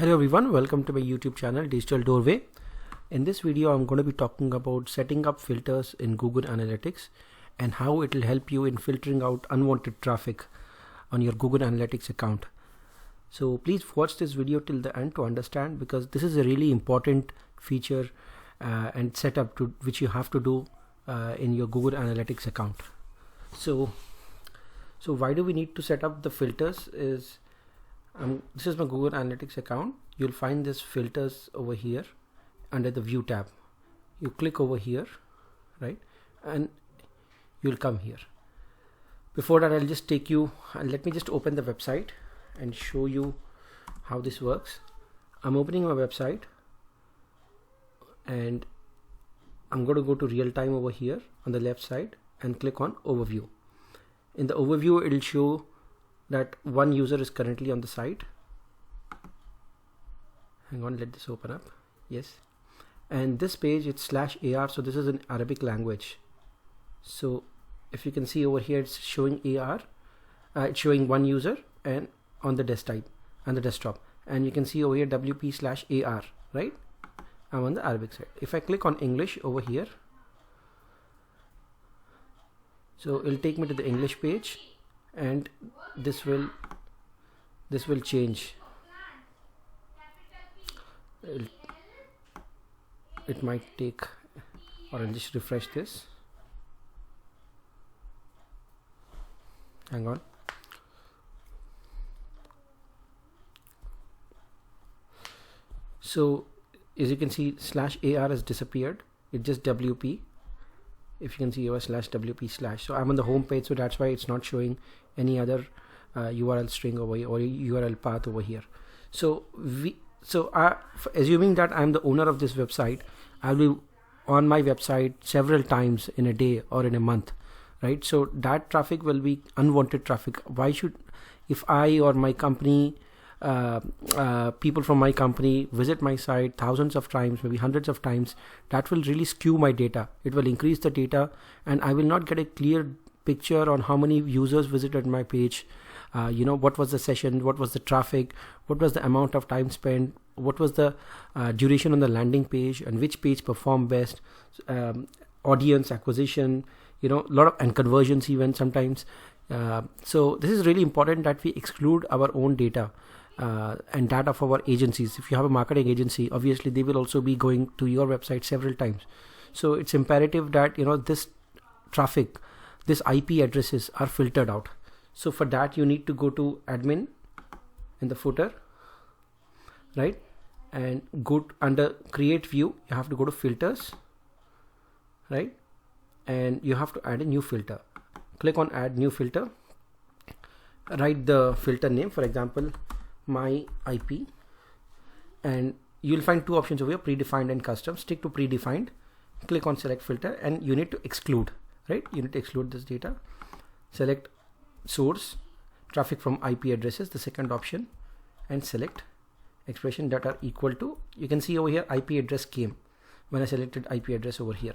Hello everyone, welcome to my YouTube channel Digital Doorway. In this video I'm going to be talking about setting up filters in Google Analytics and how it will help you in filtering out unwanted traffic on your Google Analytics account. So please watch this video till the end to understand, because this is a really important feature and setup which you have to do in your Google Analytics account. So why do we need to set up the filters is this is my Google Analytics account. You'll find this filters over here under the view tab. You click over here, right, and you'll come here. Before that, I'll just take you, let me just open the website and show you how this works. I'm opening my website and I'm going to go to Realtime over here on the left side and click on overview. In the overview, it'll show that one user is currently on the site. Hang on, let this open up. Yes. And this page, it's /AR, so this is in Arabic language. So if you can see over here, it's showing AR, it's showing one user and on the desktop, and you can see over here WP/AR, right? I'm on the Arabic side. If I click on English over here, so it'll take me to the English page, and this will change. It might take, or I'll just refresh this. Hang on. So as you can see, /AR has disappeared. It's just WP. If you can see over /WP/. So I'm on the home page, so that's why it's not showing any other URL string over here or URL path over here. So assuming that I'm the owner of this website, I'll be on my website several times in a day or in a month, right? So that traffic will be unwanted traffic. Why should, if I or my company, people from my company visit my site thousands of times, maybe hundreds of times, that will really skew my data. It will increase the data and I will not get a clear picture on how many users visited my page. What was the session, what was the traffic, what was the amount of time spent, what was the duration on the landing page, and which page performed best, audience acquisition, lot of, and conversions even sometimes. So this is really important that we exclude our own data and data of our agencies. If you have a marketing agency, obviously they will also be going to your website several times. So it's imperative that this traffic, this IP addresses are filtered out. So for that, you need to go to admin in the footer, right? And go under create view. You have to go to filters, right? And you have to add a new filter. Click on add new filter. Write the filter name, for example, my IP, and you'll find two options over here, predefined and custom. Stick to predefined. Click on select filter, and you need to exclude, right? You need to exclude this data. Select source, traffic from IP addresses, the second option, and select expression that are equal to. You can see over here IP address came when I selected IP address over here.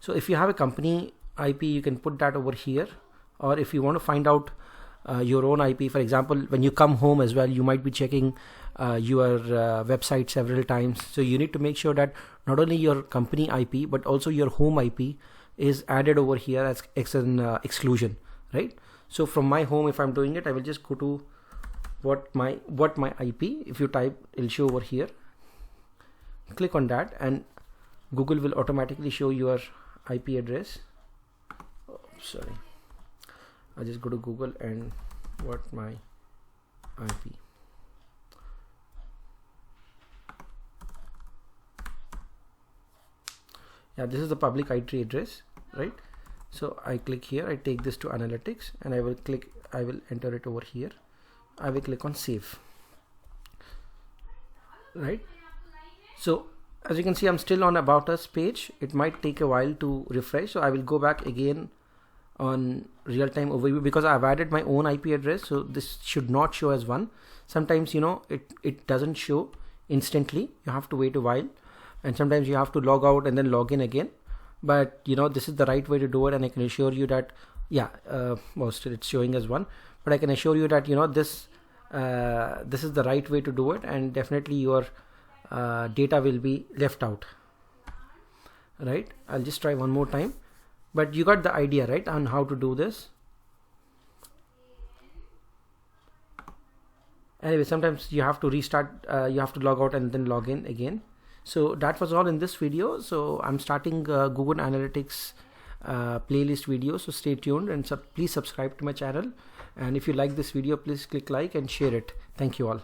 So if you have a company IP, you can put that over here, or if you want to find out your own IP, for example, when you come home as well, you might be checking your website several times. So you need to make sure that not only your company IP but also your home IP is added over here as an exclusion, right? So from my home, if I'm doing it, I will just go to what my IP. If you type, it'll show over here. Click on that, and Google will automatically show your IP address. Oh, sorry. I just go to Google and what my IP. Yeah, this is the public IP address, right? So I click here, I take this to analytics, and I will enter it over here. I will click on save, right? So as you can see, I'm still on about us page. It might take a while to refresh, so I will go back again on real-time overview, because I've added my own IP address, so this should not show as one. Sometimes it doesn't show instantly. You have to wait a while, and sometimes you have to log out and then log in again. But this is the right way to do it, and I can assure you that still it's showing as one, but I can assure you that this this is the right way to do it, and definitely your data will be left out, right? I'll just try one more time, but you got the idea, right, on how to do this. Anyway, sometimes you have to restart, you have to log out and then log in again. So that was all in this video. So I'm starting Google Analytics playlist video, so stay tuned, and please subscribe to my channel. And if you like this video, please click like and share it. Thank you all.